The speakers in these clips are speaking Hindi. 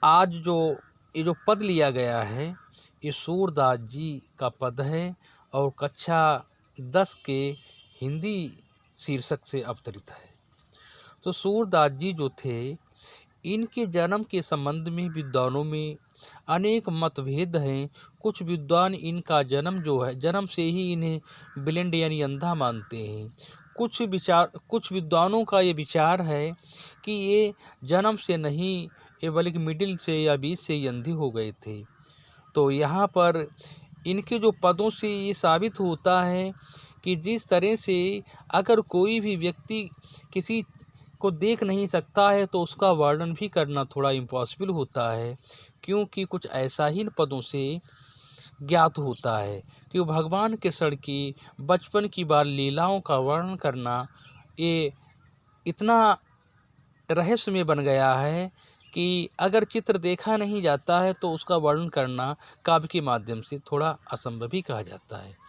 आज जो ये जो पद लिया गया है ये सूरदास जी का पद है और कक्षा 10 के हिंदी शीर्षक से अवतरित है। तो सूरदास जी जो थे इनके जन्म के संबंध में विद्वानों में अनेक मतभेद हैं। कुछ विद्वान इनका जन्म जो है जन्म से ही इन्हें ब्लाइंड यानी अंधा मानते हैं। कुछ विद्वानों का ये विचार है कि ये जन्म से नहीं ये बल्कि मिडिल से या बीच से ही अंधे हो गए थे। तो यहाँ पर इनके जो पदों से ये साबित होता है कि जिस तरह से अगर कोई भी व्यक्ति किसी को देख नहीं सकता है तो उसका वर्णन भी करना थोड़ा इम्पॉसिबल होता है, क्योंकि कुछ ऐसा ही इन पदों से ज्ञात होता है कि भगवान कृष्ण की बचपन की बाल लीलाओं का वर्णन करना ये इतना रहस्यमय बन गया है कि अगर चित्र देखा नहीं जाता है तो उसका वर्णन करना काव्य के माध्यम से थोड़ा असंभव ही कहा जाता है।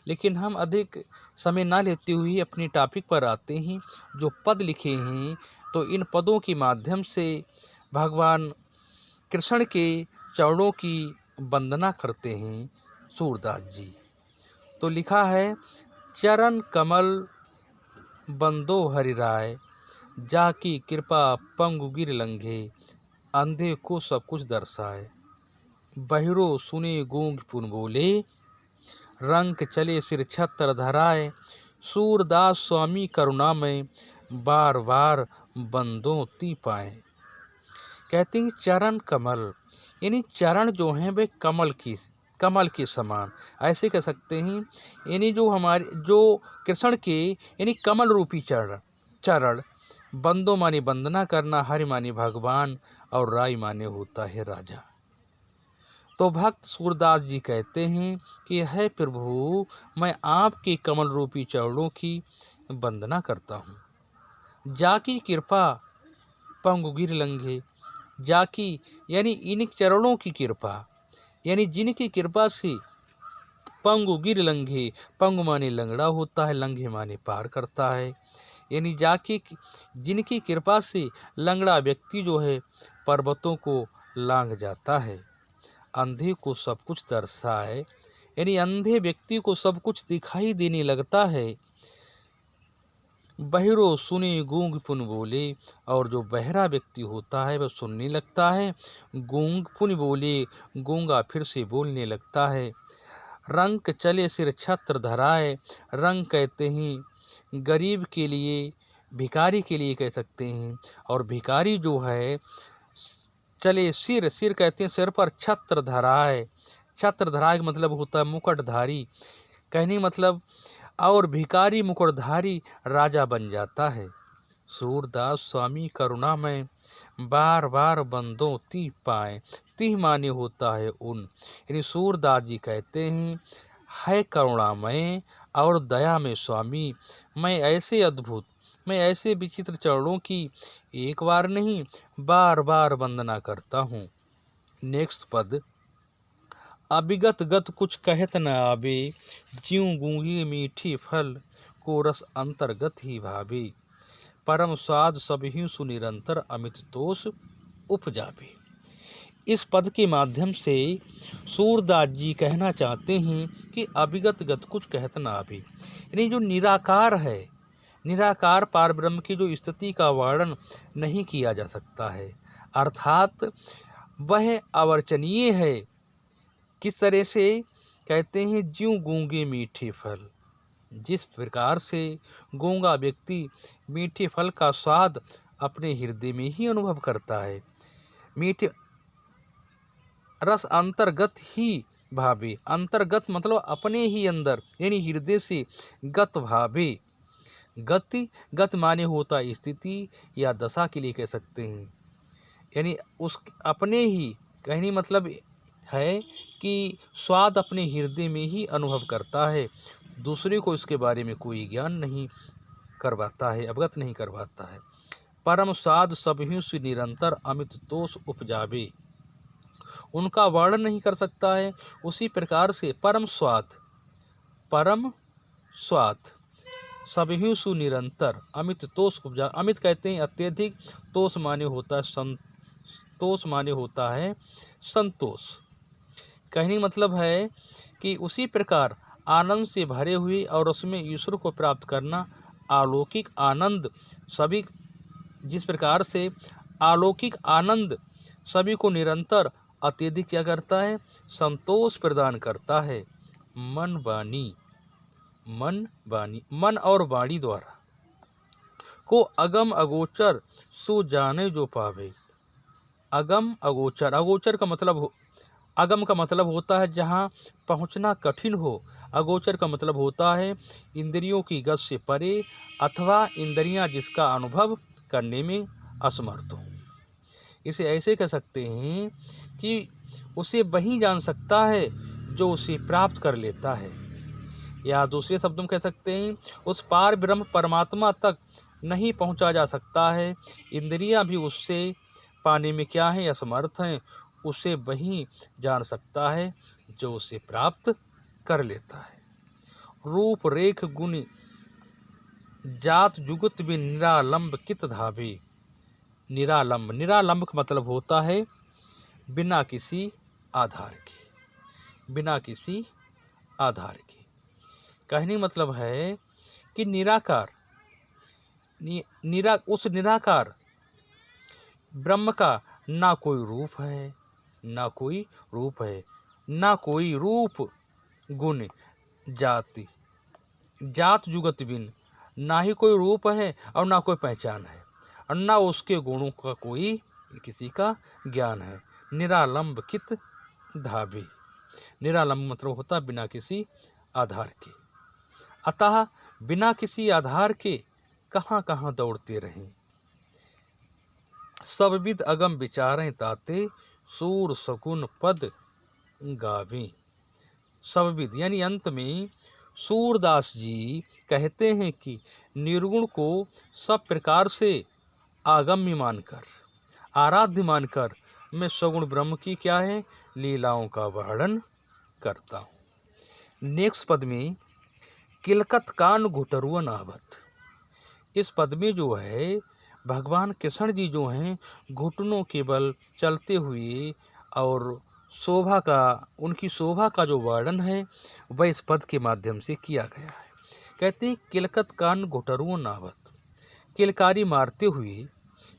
लेकिन हम अधिक समय ना लेते हुए अपनी टॉपिक पर आते हैं। जो पद लिखे हैं तो इन पदों के माध्यम से भगवान कृष्ण के चरणों की वंदना करते हैं सूरदास जी। तो लिखा है, चरण कमल बंदो हरिराय, जाकी कृपा पंगु गिर लंघे, अंधे को सब कुछ दर्शाए, बहिरो सुने गूंग पुन बोले, रंक चले सिर छत्र धराए, सूरदास स्वामी करुणा में बार बार बंदों ती पाए। कहते हैं चरण कमल यानी चरण जो हैं वे कमल के समान ऐसे कह सकते हैं। यानी जो कृष्ण के यानी कमल रूपी चरण बंदो माने वंदना करना, हरि माने भगवान और राय माने होता है राजा। तो भक्त सूरदास जी कहते हैं कि है प्रभु मैं आपके कमल रूपी चरणों की वंदना करता हूँ। जाकी कृपा पंगु गिर लंघे, जाकी यानी इन चरणों की कृपा यानी जिनकी कृपा से पंगु गिर लंघे, पंगु माने लंगड़ा होता है, लंघे माने पार करता है। यानी जाकी जिनकी कृपा से लंगड़ा व्यक्ति जो है पर्वतों को लांघ जाता है, अंधे को सब कुछ दर्शाए यानी अंधे व्यक्ति को सब कुछ दिखाई देने लगता है, बहिरो सुने गूंग पुन बोले और जो बहरा व्यक्ति होता है वह सुनने लगता है, गूंग पुन बोले गूंगा फिर से बोलने लगता है, रंक चले सिर छत्र धराए, रंक कहते हैं गरीब के लिए भिखारी के लिए कह सकते हैं, और भिखारी जो है चले सिर कहते हैं सिर पर छत्र धराए, छत्र धराए का मतलब होता है मुकुटधारी, कहने मतलब और भिखारी मुकुटधारी राजा बन जाता है। सूरदास स्वामी करुणा में बार बार बंदों ती पाए, ती माने होता है उन, यानी सूरदास जी कहते हैं है करुणामय और दया में स्वामी, मैं ऐसे अद्भुत मैं ऐसे विचित्र चरणों की एक बार नहीं बार बार वंदना करता हूँ। नेक्स्ट पद, अविगत गत कुछ कहत न आवे, ज्यों गूंगी मीठी फल को रस अंतर्गत ही भावे, परम स्वाद सभहि सुनिरंतर अमित तोष उपजावे। इस पद के माध्यम से सूरदास जी कहना चाहते हैं कि अविगत गत कुछ कहत न आवे, यानी जो निराकार है, निराकार पारब्रह्म की जो स्थिति का वर्णन नहीं किया जा सकता है, अर्थात वह अवर्चनीय है। किस तरह से कहते हैं, ज्यों गूंगे मीठे फल, जिस प्रकार से गूंगा व्यक्ति मीठे फल का स्वाद अपने हृदय में ही अनुभव करता है, मीठे रस अंतर्गत ही भावे, अंतर्गत मतलब अपने ही अंदर यानी हृदय से गत भावे, गत माने होता स्थिति या दशा के लिए कह सकते हैं, यानी उस अपने ही कहने मतलब है कि स्वाद अपने हृदय में ही अनुभव करता है, दूसरे को इसके बारे में कोई ज्ञान नहीं करवाता है, अवगत नहीं करवाता है। परम स्वाद सभहि से निरंतर अमित तोष उपजावे, उनका वर्णन नहीं कर सकता है। उसी प्रकार से परम स्वाद सभहि सुनिरंतर अमित तोष उपजा, अमित कहते हैं अत्यधिक, तोष माने होता है तोष माने होता है संतोष। कहने मतलब है कि उसी प्रकार आनंद से भरे हुए और उसमें ईश्वर को प्राप्त करना अलौकिक आनंद सभी, जिस प्रकार से अलौकिक आनंद सभी को निरंतर अत्यधिक क्या करता है, संतोष प्रदान करता है। मन और वाणी द्वारा को अगम अगोचर सो जाने जो पावे। अगम अगोचर, अगोचर का मतलब, अगम का मतलब होता है जहाँ पहुँचना कठिन हो, अगोचर का मतलब होता है इंद्रियों की गति से परे अथवा इंद्रियां जिसका अनुभव करने में असमर्थ हो। इसे ऐसे कह सकते हैं कि उसे वही जान सकता है जो उसे प्राप्त कर लेता है, या दूसरे शब्दों में कह सकते हैं उस पार ब्रह्म परमात्मा तक नहीं पहुंचा जा सकता है। इंद्रियां भी उससे पाने में क्या है, असमर्थ हैं। उसे वही जान सकता है जो उसे प्राप्त कर लेता है। रूप रेख गुण जात जुगत भी निरालंब कित धावे। निरालंब, निरालंब का मतलब होता है बिना किसी आधार के, बिना किसी आधार के। कहने मतलब है कि निराकार, उस निराकार ब्रह्म का ना कोई रूप है, ना कोई रूप है, ना कोई रूप गुण जाति, जात जुगत बिन, ना ही कोई रूप है और ना कोई पहचान है, और ना उसके गुणों का कोई किसी का ज्ञान है। निरालंब कित धावे, निरालंब मतलब होता बिना किसी आधार के। अतः बिना किसी आधार के कहाँ कहाँ दौड़ते रहें। सबविद अगम विचारें ताते सूर सकुन पद गावें। सबविद यानी अंत में सूरदास जी कहते हैं कि निर्गुण को सब प्रकार से आगम्य मानकर, आराध्य मानकर मैं सगुण ब्रह्म की क्या है, लीलाओं का वर्णन करता हूँ। नेक्स्ट पद में किलकत कान घुटरुअन आवत। इस पद में जो है भगवान कृष्ण जी जो हैं घुटनों के बल चलते हुए और शोभा का, उनकी शोभा का जो वर्णन है वह इस पद के माध्यम से किया गया है। कहते हैं किलकत कान घुटरुअन आवत, किलकारी मारते हुए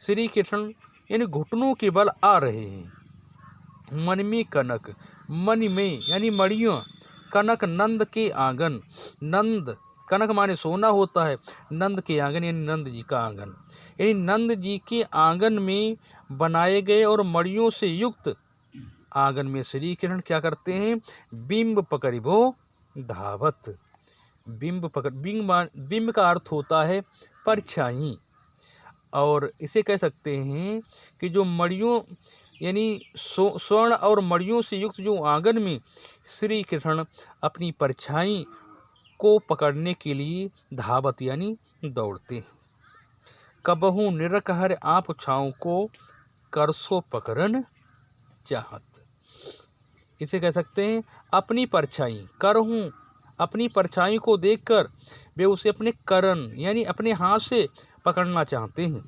श्री कृष्ण यानी घुटनों के बल आ रहे हैं। मन में कनक, मन में यानी मणियों, कनक नंद के आंगन, नंद कनक माने सोना होता है, नंद के आंगन यानी नंद जी का आंगन, यानी नंद जी के आंगन में बनाए गए और मणियों से युक्त आंगन में श्री कृष्ण क्या करते हैं, बिंब पकड़िबो धावत। बिंब पकड़, बिंब का अर्थ होता है परछाई, और इसे कह सकते हैं कि जो मणियों यानी स्वर्ण और मणियों से युक्त जो आंगन में श्री कृष्ण अपनी परछाई को पकड़ने के लिए धावत यानी दौड़ते हैं। कबहू निरकहर आप छाँव को करसो पकड़न चाहत। इसे कह सकते हैं अपनी परछाई, करहूँ अपनी परछाई को देखकर वे उसे अपने करन यानी अपने हाथ से पकड़ना चाहते हैं।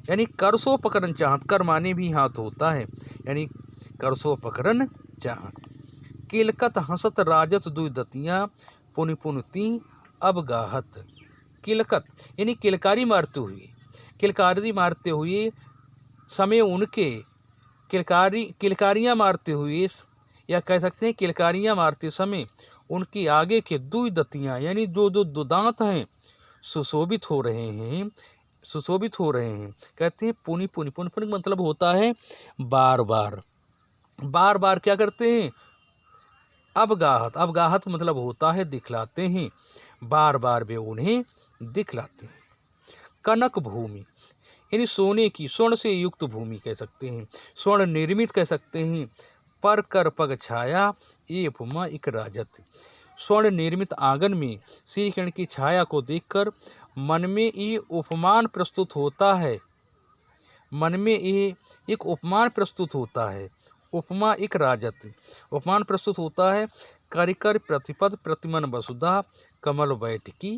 यानी करसो पकड़न चाहत, कर माने भी हाथ होता है, यानी करसो पकड़न चाहत। किलकत हंसत राजत दुई दतियाँ पुनि पुनती अब गाहत। किलकत यानी किलकारी मारते हुए, किलकारी मारते हुए समय उनके किलकारियाँ मारते हुए, या कह सकते हैं किलकारियाँ मारते समय उनके आगे के दुई दतियाँ यानी जो दो दांत हैं सुशोभित हो रहे हैं, सुशोभित हो रहे हैं। कहते हैं पुनि पुनि, पुनि पुनि मतलब होता है बार बार, बार बार क्या करते हैं, अवगाहत, अवगाहत मतलब होता है दिखलाते हैं, बार बार वे उन्हें दिखलाते हैं। कनक भूमि यानी सोने की, स्वर्ण से युक्त भूमि कह सकते हैं, स्वर्ण निर्मित कह सकते हैं। पर कर पग छाया ये उपमा इक राजत। स्वर्ण निर्मित आंगन में श्री कृष्ण की छाया को देखकर मन में ये उपमान प्रस्तुत होता है, मन में ये एक उपमान प्रस्तुत होता है। उपमा एक राजत, उपमान प्रस्तुत होता है। करिकर प्रतिपद प्रतिमन वसुधा कमल बैठकी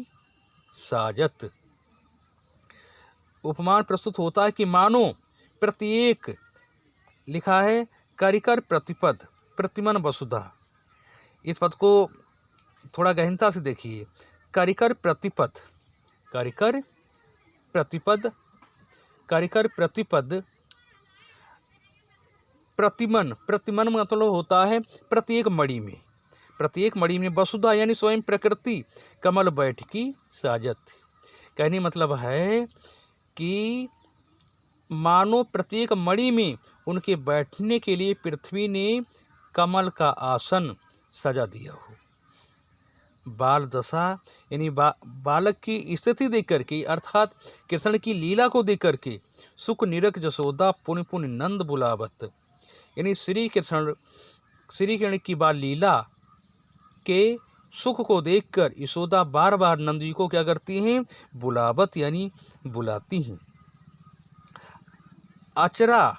साजत। उपमान प्रस्तुत होता है कि मानो प्रत्येक लिखा है करिकर प्रतिपद प्रतिमन वसुधा। इस पद को थोड़ा गहनता से देखिए। करिकर प्रतिपद, करिकर प्रतिपद, करिकर प्रतिपद, प्रतिमन, प्रतिमन मतलब होता है प्रत्येक मणि में, प्रत्येक मणि में वसुधा यानी स्वयं प्रकृति कमल बैठकी साजत। कहने मतलब है कि मानो प्रत्येक मणि में उनके बैठने के लिए पृथ्वी ने कमल का आसन सजा दिया हो। बाल दशा यानी बालक की स्थिति देख करके अर्थात कृष्ण की लीला को देख करके सुख निरख जसोदा पुण्य पुण्य नंद बुलावत, यानी श्री कृष्ण की बाल लीला के सुख को देखकर यशोदा बार बार नंद जी को क्या करती हैं, बुलावत यानी बुलाती हैं। अचरा,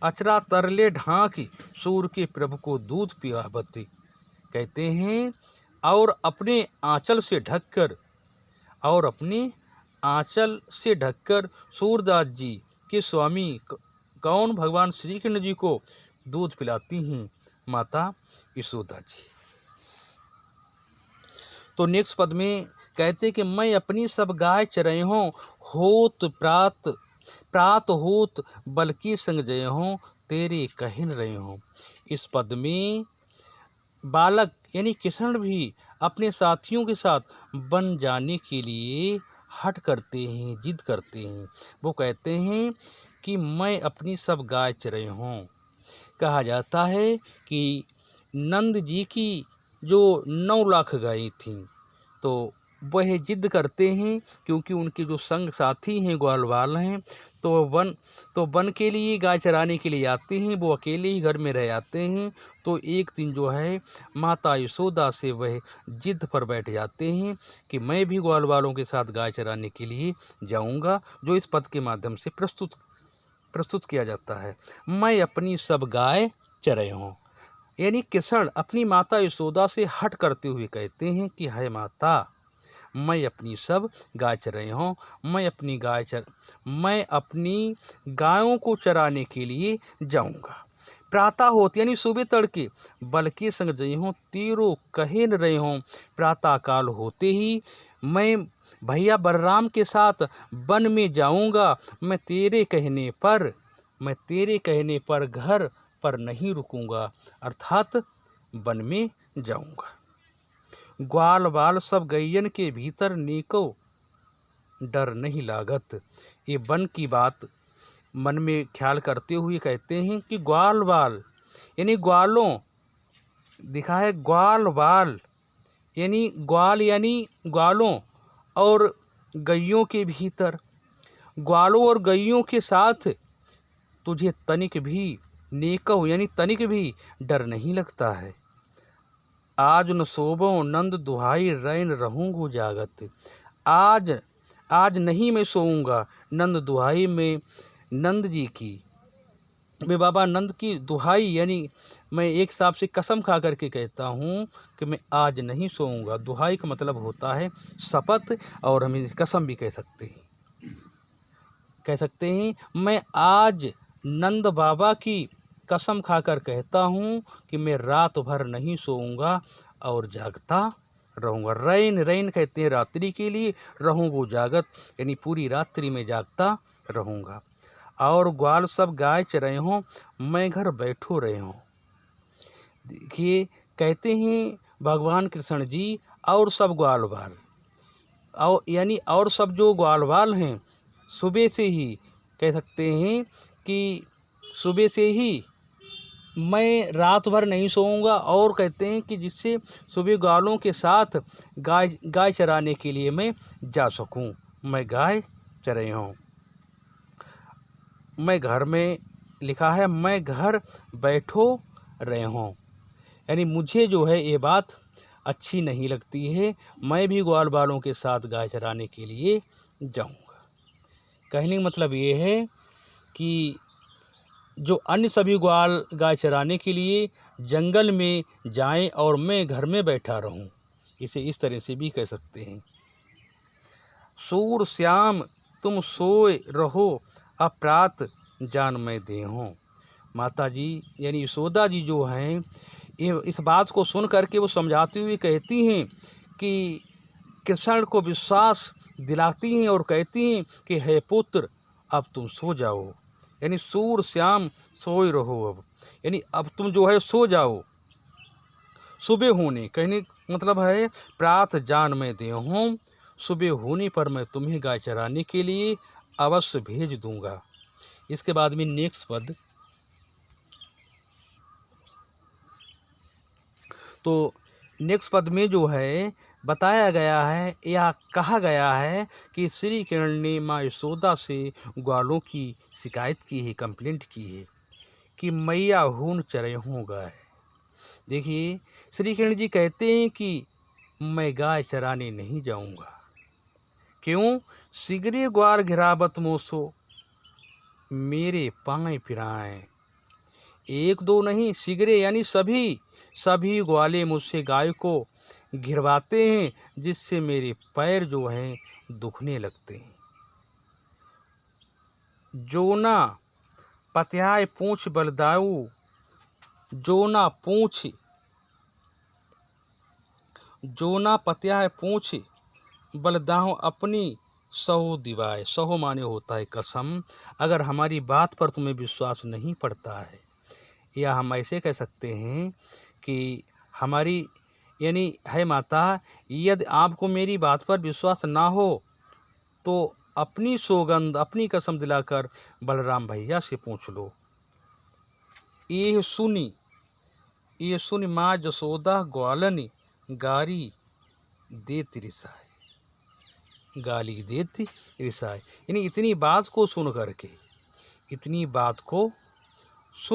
अचरा तरले ढांक सूर के प्रभु को दूध पियावत, कहते हैं और अपने आंचल से ढककर, और अपने आंचल से ढककर सूरदास जी के स्वामी कौन, भगवान श्री कृष्ण जी को दूध पिलाती हैं माता यशोदा जी। तो नेक्स्ट पद में कहते कि मैं अपनी सब गाय चरई हूँ, होत प्रात प्रात होत बल्कि संग जय हूँ, तेरे कहन रहे हूँ। इस पद में बालक यानी कृष्ण भी अपने साथियों के साथ बन जाने के लिए हट करते हैं, जिद करते हैं। वो कहते हैं कि मैं अपनी सब गाय चरई हूँ। कहा जाता है कि नंद जी की जो 9 लाख गायें थीं, तो वह जिद करते हैं क्योंकि उनके जो संग साथी हैं ग्वालवाल हैं, तो वन के लिए गाय चराने के लिए आते हैं, वो अकेले ही घर में रह जाते हैं। तो एक दिन जो है माता यशोदा से वह जिद पर बैठ जाते हैं कि मैं भी ग्वालवालों के साथ गाय चराने के लिए जाऊंगा, जो इस पद के माध्यम से प्रस्तुत किया जाता है। मैं अपनी सब गाय चराई हूँ, यानी कृष्ण अपनी माता यशोदा से हट करते हुए कहते हैं कि है माता, मैं अपनी सब गाय चराई हूँ, मैं अपनी गायों को चराने के लिए जाऊंगा। प्रातः होत यानी सुबह तड़के बल्कि संग जई हूँ, तीरों कहे न रहे हूँ। प्रातः काल होते ही मैं भैया बलराम के साथ वन में जाऊंगा, मैं तेरे कहने पर घर पर नहीं रुकूंगा, अर्थात वन में जाऊंगा। ग्वाल बाल सब गैयन के भीतर नीको डर नहीं लागत। ये वन की बात मन में ख्याल करते हुए कहते हैं कि ग्वाल बाल यानी ग्वालों, दिखा है ग्वाल बाल यानी ग्वालों और गैयों के भीतर, ग्वालों और गैयों के साथ तुझे तनिक भी नेको यानी तनिक भी डर नहीं लगता है। आज न सोबो नंद दुहाई रैन रहूँगो जागत, आज नहीं मैं सोऊंगा नंद दुहाई में नंद जी की, मैं बाबा नंद की दुहाई यानी मैं एक हिसाब से कसम खा करके कहता हूँ कि मैं आज नहीं सोऊंगा। दुहाई का मतलब होता है शपथ, और हम कसम भी कह सकते हैं। मैं आज नंद बाबा की कसम खाकर कहता हूँ कि मैं रात भर नहीं सोऊंगा और जागता रहूँगा। रैन कहते हैं रात्रि के लिए, रहूँगो जागत यानी पूरी रात्रि में जागता रहूँगा। और ग्वाल सब गाय चराए हों, मैं घर बैठो रहे हों। देखिए कहते हैं भगवान कृष्ण जी और सब ग्वालवाल और सब जो ग्वालवाल हैं, सुबह से ही कह सकते हैं कि सुबह से ही मैं रात भर नहीं सोऊंगा, और कहते हैं कि जिससे सुबह ग्वालों के साथ गाय चराने के लिए मैं जा सकूं। मैं गाय चराई हूँ। मैं घर में लिखा है मैं घर बैठो रहे हूँ, यानी मुझे जो है ये बात अच्छी नहीं लगती है, मैं भी ग्वाल बालों के साथ गाय चराने के लिए जाऊंगा। कहने का मतलब ये है कि जो अन्य सभी ग्वाल गाय चराने के लिए जंगल में जाएं और मैं घर में बैठा रहूं, इसे इस तरह से भी कह सकते हैं। सूर श्याम तुम सोए रहो अप्रात जान मैं देहूँ। माता जी यानी यशोदा जी जो हैं, ये इस बात को सुन करके वो समझाती हुई कहती हैं कि कृष्ण को विश्वास दिलाती हैं और कहती हैं कि हे पुत्र, अब तुम सो जाओ। यानी सूर श्याम सोए रहो अब, यानी अब तुम जो है सो जाओ। सुबह होने कहने मतलब है प्रात जान मैं देहूँ, सुबह होने पर मैं तुम्हें गाय चराने के लिए अवश्य भेज दूंगा। इसके बाद में नेक्स्ट पद, तो नेक्स्ट पद में जो है बताया गया है या कहा गया है कि श्री कृष्ण ने माँ यशोदा से ग्वालों की शिकायत की है, कंप्लेंट की है कि मैया हून चरे हूँ गाय। देखिए श्री कृष्ण जी कहते हैं कि मैं गाय चराने नहीं जाऊंगा। क्यों? सिगरे ग्वाल घिरावत मोसो, मेरे पाँव फिराएं। एक दो नहीं, सिगरे यानी सभी ग्वाले मुझसे गाय को घिरवाते हैं, जिससे मेरे पैर जो हैं दुखने लगते हैं। जोना पत्याय पूछ बलदाऊ, जोना पत्याय पूछ बलदाऊ अपनी सहो दिवाए। सहो माने होता है कसम। अगर हमारी बात पर तुम्हें विश्वास नहीं पड़ता है, या हम ऐसे कह सकते हैं कि हमारी यानी है माता, यदि आपको मेरी बात पर विश्वास ना हो तो अपनी सौगंध अपनी कसम दिलाकर बलराम भैया से पूछ लो। ये सुनी माँ जसोदा ग्वालन गारी देती रिसाए, गाली देती रिसाए। यानी इतनी बात को सुन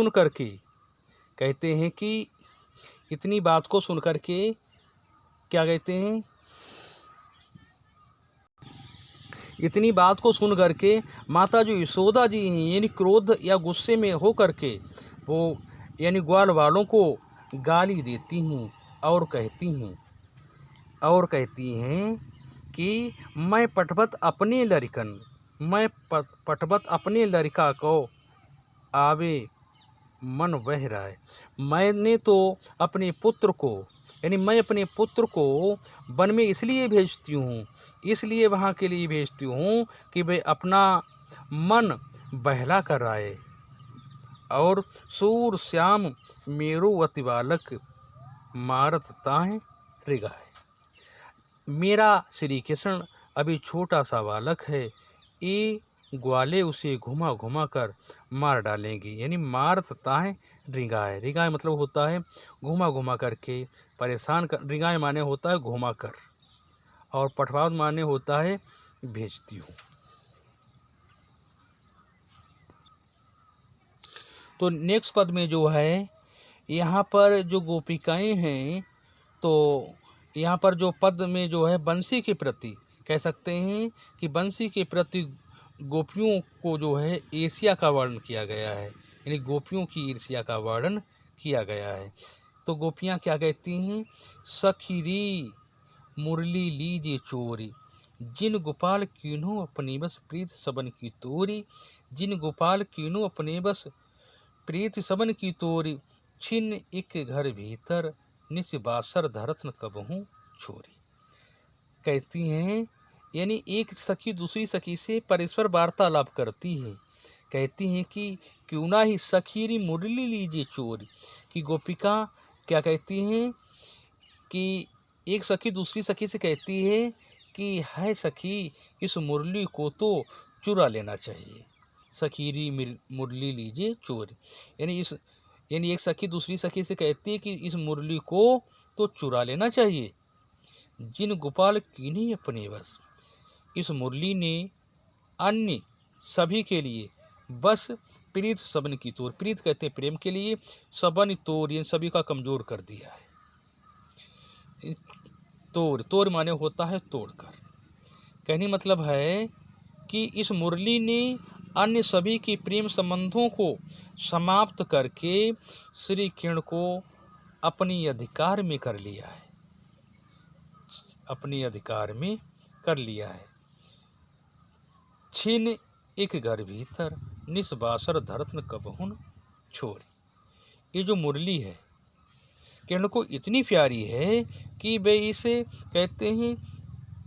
करके कहते हैं कि इतनी बात को सुन करके क्या कहते हैं, इतनी बात को सुन करके माता जो यशोदा जी हैं यानी क्रोध या गुस्से में हो करके वो यानी ग्वाल वालों को गाली देती हैं और कहती हैं कि मैं पटवत अपने लड़का को आवे मन बह रहा है। मैंने तो अपने पुत्र को यानी मैं अपने पुत्र को वन में इसलिए वहाँ के लिए भेजती हूँ कि वे अपना मन बहला कर आए। और सूर श्याम मेरो अति बालक मारत ताहे रिगाए। मेरा श्री कृष्ण अभी छोटा सा बालक है, ये ग्वाले उसे घुमा घुमा कर मार डालेंगे। यानी मार सकता है रिगाए। रिगाए मतलब होता है घुमा घुमा करके परेशान कर। रिगाए माने होता है घुमा कर, और पठवाद माने होता है भेजती हूँ। तो नेक्स्ट पद में जो है यहाँ पर जो गोपिकाएं हैं, तो यहाँ पर जो पद में जो है बंसी के प्रति कह सकते हैं कि बंसी के प्रति गोपियों को जो है ईर्ष्या का वर्णन किया गया है। यानी गोपियों की ईर्ष्या का वर्णन किया गया है। तो गोपियाँ क्या कहती हैं, सखीरी मुरली लीजे चोरी, जिन गोपाल कीन्हो अपने बस प्रीत सबन की तोरी। जिन गोपाल कीन्हो अपने बस प्रीत सबन की तोरी, छिन एक घर भीतर निस बासर धरत न कबहूँ छोरी। कहती हैं यानी एक सखी दूसरी सखी से परस्पर वार्तालाप करती है। कहती हैं कि क्यों ना ही सखीरी मुरली लीजिए चोरी। कि गोपिका क्या कहती हैं कि एक सखी दूसरी सखी से कहती है कि है सखी, इस मुरली को तो चुरा लेना चाहिए। सखीरी मुरली लीजिए चोरी, यानी एक सखी दूसरी सखी से कहती है कि इस मुरली को तो चुरा लेना चाहिए। जिन गोपाल कीन्ही अपने बस, इस मुरली ने अन्य सभी के लिए बस प्रीत सबन की तोर, प्रीत कहते हैं प्रेम के लिए, सबन तोर ये सभी का कमजोर कर दिया है। तोर माने होता है तोड़कर। कहने मतलब है कि इस मुरली ने अन्य सभी के प्रेम संबंधों को समाप्त करके श्री कृष्ण को अपनी अधिकार में कर लिया है, अपने अधिकार में कर लिया है। छिन एक घर भीतर निस्बासर धरत न कबहुन छोरी। ये जो मुरली है किरण को इतनी प्यारी है कि वे इसे कहते हैं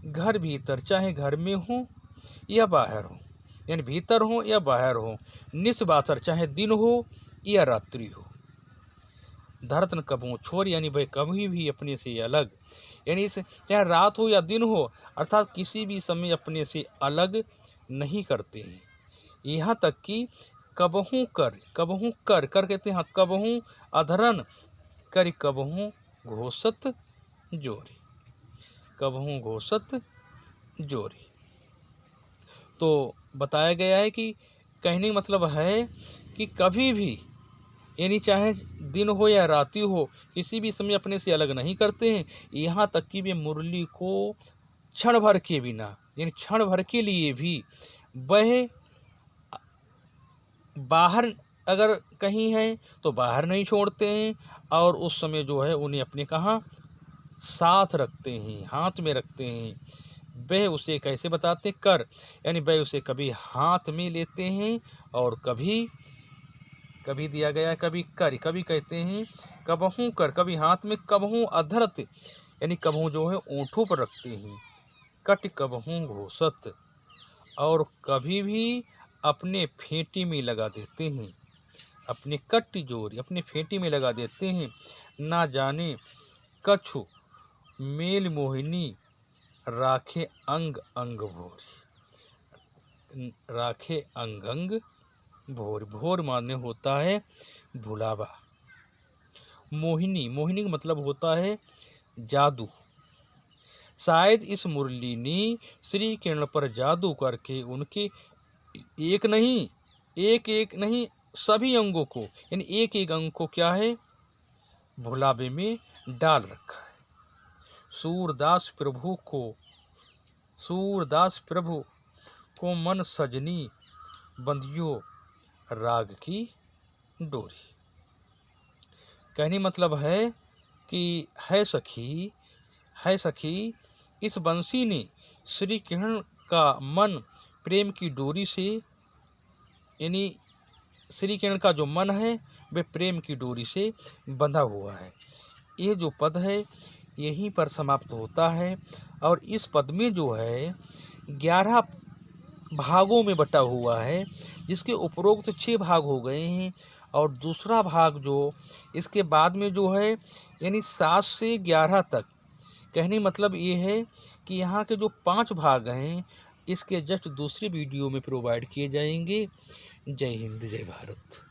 घर भीतर, चाहे घर में हो या बाहर हो, यानी भीतर हो या बाहर हो, निस्बासर चाहे दिन हो या रात्रि हो, धरतन कबहू छोर यानी भाई कभी भी अपने से अलग, यानी इसे चाहे रात हो या दिन हो, अर्थात किसी भी समय अपने से अलग नहीं करते हैं। यहाँ तक कि कबहू कर कहते हैं, कबहू अधरन कर कबहू घोषत जोरी, कबहू घोषत जोरी। तो बताया गया है कि कहने का मतलब है कि कभी भी, यानी चाहे दिन हो या रात्रि हो, किसी भी समय अपने से अलग नहीं करते हैं। यहाँ तक कि वे मुरली को क्षण भर के बिना, यानी क्षण भर के लिए भी वह बाहर अगर कहीं है तो बाहर नहीं छोड़ते हैं, और उस समय जो है उन्हें अपने कहाँ साथ रखते हैं, हाथ में रखते हैं। वह उसे कैसे बताते, कर, यानी वह उसे कभी हाथ में लेते हैं और कभी कभी दिया गया है कभी कर, कभी कहते हैं कबहू कर, कभी हाथ में, कबहू अधरत यानी कबहू जो है ओंठों पर रखते हैं, कट कबहू घोषत, और कभी भी अपने फेंटी में लगा देते हैं, अपने कट जोरी अपने फेंटी में लगा देते हैं। ना जाने कछु मेल मोहिनी राखे अंग अंग भोरी, राखे अंग अंग भोर, भोर माने होता है भुलावा। मोहिनी, मोहिनी का मतलब होता है जादू। शायद इस मुरली ने श्री किरण पर जादू करके उनके एक नहीं सभी अंगों को, यानी एक एक अंग को क्या है भुलावे में डाल रखा है। सूरदास प्रभु को मन सजनी बंधियो राग की डोरी। कहने मतलब है कि है सखी इस बंसी ने श्री किरण का मन प्रेम की डोरी से, यानी श्री किरण का जो मन है वह प्रेम की डोरी से बंधा हुआ है। ये जो पद है यहीं पर समाप्त होता है, और इस पद में जो है 11 भागों में बटा हुआ है, जिसके उपरोक्त 6 भाग हो गए हैं, और दूसरा भाग जो इसके बाद में जो है यानी 7 से 11 तक। कहने मतलब ये है कि यहाँ के जो 5 भाग हैं इसके जस्ट दूसरी वीडियो में प्रोवाइड किए जाएंगे। जय हिंद, जय भारत।